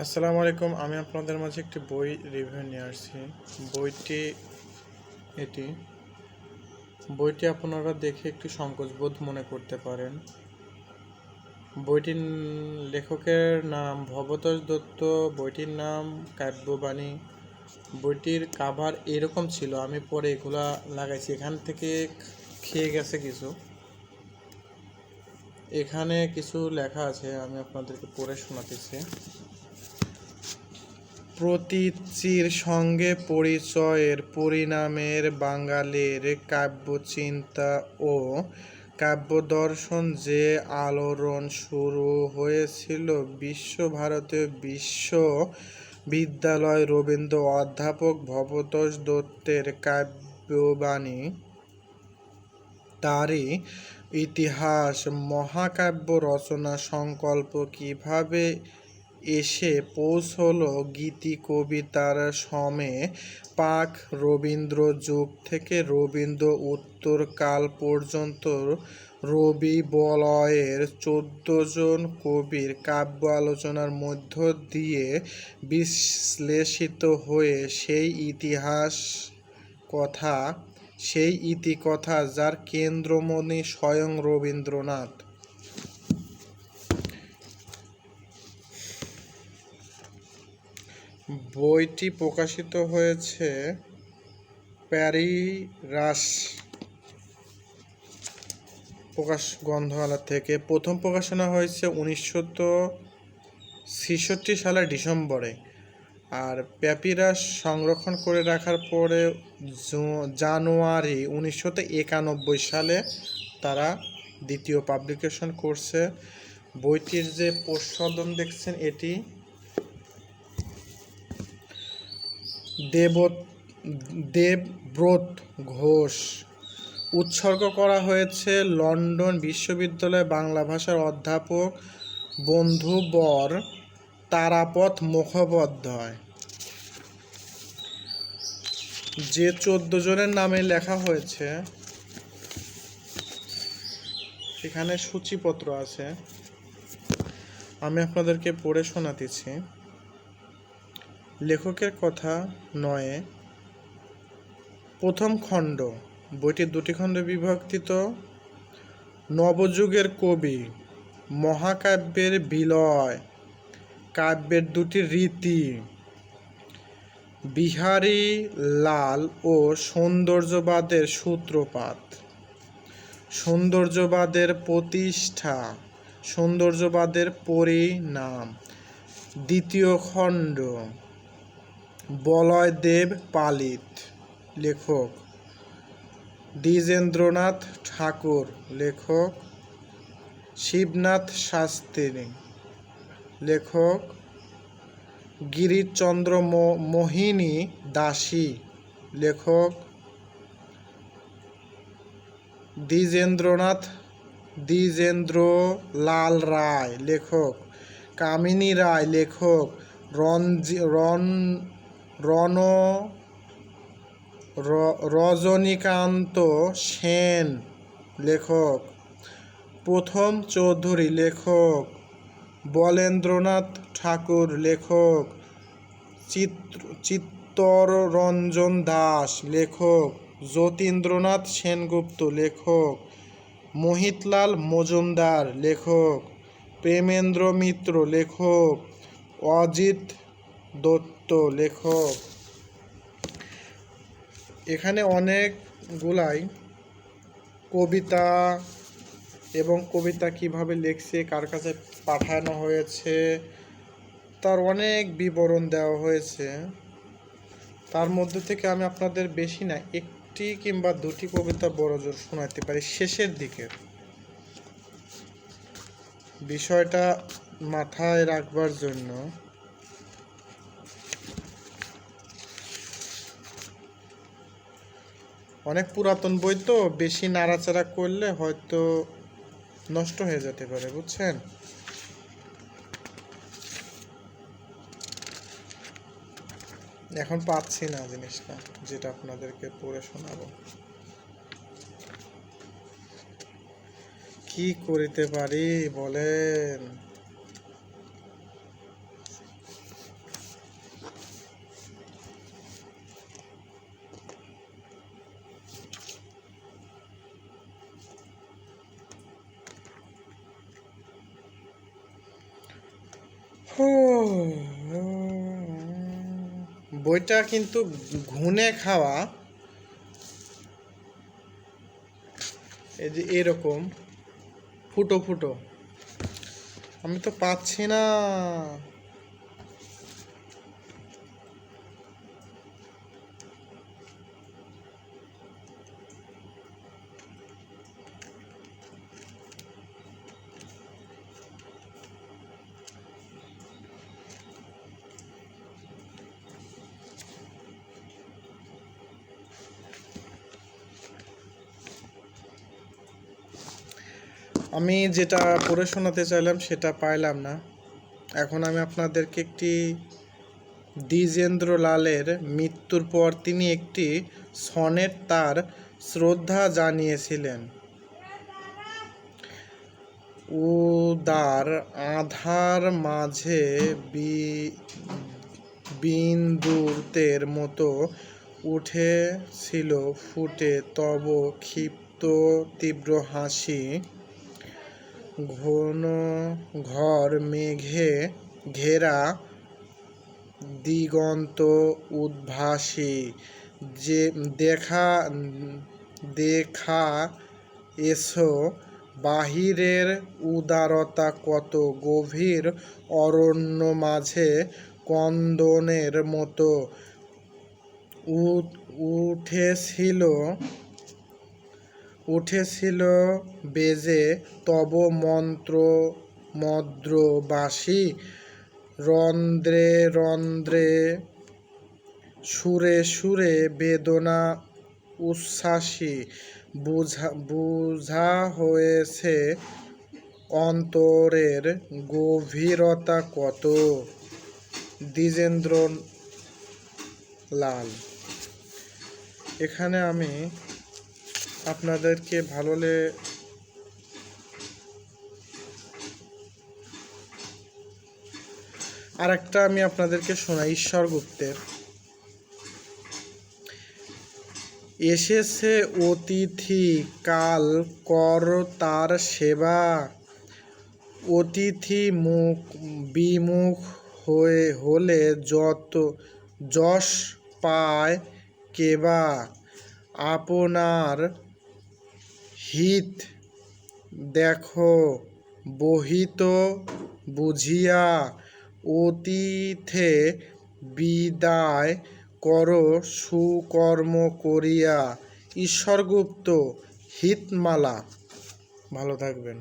আসসালামু আলাইকুম। আমি আপনাদের মাঝে একটি বই রিভিউ নিয়ে আসছি। বইটি এটি বইটি আপনারা দেখে একটু সংকোচবোধ মনে করতে পারেন। বইটির লেখকের নাম ভবতোষ দত্ত, বইটির নাম কাব্যবাণী। বইটির কাভার এরকম ছিল, আমি পরে এগুলা লাগাইছি, এখান থেকে খেয়ে গেছে কিছু। এখানে কিছু লেখা আছে, আমি আপনাদেরকে পড়ে শোনাতেছি। প্রতীচির সঙ্গে পরিচয়ের পরিণামের বাঙালির কাব্যচিন্তা ও কাব্যদর্শন যে আলোড়ন শুরু হয়েছিল বিশ্বভারতীয় বিশ্ববিদ্যালয় রবীন্দ্র অধ্যাপক ভবতোষ দত্তের কাব্যবাণী, তারই ইতিহাস মহাকাব্য রচনা সংকল্প কিভাবে এসে পৌঁছল গীতি কবিতার সমে পাক রবীন্দ্র যুগ থেকে রবীন্দ্র উত্তরকাল পর্যন্ত রবি বলয়ের 14 জন কবির কাব্য আলোচনার মধ্য দিয়ে বিশ্লেষিত হয়ে সেই ইতিকথা যার কেন্দ্রমণি স্বয়ং রবীন্দ্রনাথ। বইটি প্রকাশিত হয়েছে প্যারিরাস প্রকাশ গ্রন্থমেলা থেকে। প্রথম প্রকাশনা হয়েছে 1966 সালের ডিসেম্বরে, আর প্যাপিরাস সংরক্ষণ করে রাখার পরে জানুয়ারি 1991 সালে তারা দ্বিতীয় পাবলিকেশন করছে। বইটির যে প্রচ্ছদন দেখছেন, এটি দেবব্রত ঘোষ। উৎসর্গ করা হয়েছে লন্ডন বিশ্ববিদ্যালয় বাংলা ভাষার অধ্যাপক বন্ধুবর তারাপদ মুখোপাধ্যায়। যে 14 জনের নামে লেখা হয়েছে এখানে সূচিপত্র আছে, আমি আপনাদেরকে পড়ে শোনাতেছি। লেখকের কথা 9। প্রথম খণ্ড। বইটি 2টি খণ্ডে বিভক্তিত। নবযুগের কবি, মহাকাব্যের বিলয়, কাব্যের 2টি রীতি, বিহারী লাল ও সৌন্দর্যবাদের সূত্রপাত, সৌন্দর্যবাদের প্রতিষ্ঠা, সৌন্দর্যবাদের পরিণাম। দ্বিতীয় খণ্ড। বলয়দেব পালিত। লেখক দ্বিজেন্দ্রনাথ ঠাকুর। লেখক শিবনাথ শাস্ত্রী। লেখক গিরিশচন্দ্র মোহিনী দাসী। লেখক দ্বিজেন্দ্রলাল রায়। লেখক কামিনী রায়। লেখক রজনীকান্ত সেন। লেখক প্রথম চৌধুরী। লেখক বলেন্দ্রনাথ ঠাকুর। লেখক চিত্তরঞ্জন দাস। লেখক যতীন্দ্রনাথ সেনগুপ্ত। লেখক মোহিতলাল মজুমদার। লেখক প্রেমেন্দ্র মিত্র। লেখক অজিত দত্ত। লেখক। এখানে অনেকগুলাই কবিতা এবং কবিতা কিভাবে লিখছে, কার কাছে পাঠানো হয়েছে, তার অনেক বিবরণ দেওয়া হয়েছে। তার মধ্যে থেকে আমি আপনাদের বেশি না, 1টি কিংবা 2টি কবিতা বড়জোর শোনাতে পারি শেষের দিকে। বিষয়টা মাথায় রাখবার জন্য। অনেক পুরাতন বই তো, বেশি নাড়াচাড়া করলে হয়তো নষ্ট হয়ে যেতে পারে, বুঝছেন। এখন পাচ্ছি না জিনিসটা, যেটা আপনাদেরকে পড়ে শোনাবো। কি করিতে পারি বলেন। বইটা কিন্তু ঘুনে খাওয়া, এই যে এরকম ফুটো ফুটো, আমি তো পাচ্ছি না। আমি যেটা পড়ে শোনাতে চাইলাম সেটা পাইলাম না। এখন আমি আপনাদেরকে একটি দ্বিজেন্দ্রলালের মৃত্যুর পর তিনি একটি সনেট তার শ্রদ্ধা জানিয়েছিলেন। উদার আধার মাঝে বিন্দুতের মতো উঠেছিল ফুটে তব ক্ষিপ্ত তীব্র হাসি, ঘন ঘর মেঘে ঘেরা দিগন্ত উদ্ভাসী, যে দেখা এসো বাহিরের উদারতা কত গভীর অরণ্য মাঝে কন্দনের মতো উঠেছিল বেজে তব মন্ত্র মদ্র বাসি, রন্ধ্রে রন্ধ্রে সুরে সুরে বেদনা উচ্ছ্বাসী, বুঝা হয়েছে অন্তরের গভীরতা কত। দ্বিজেন্দ্র লাল। এখানে আমি আপনাদেরকে আরেকটা আমি আপনাদেরকে শোনাই ঈশ্বর গুপ্তের। এসেছে অতিথি কাল কর তার সেবা, অতিথি মুখ বিমুখ হলে যশ পায় কেবা, আপনার হিত দেখো বহিত বুঝিয়া, অতিথে বিদায় করো সুকর্ম করিয়া। ঈশ্বরগুপ্ত, হিতমালা। ভালো থাকবেন।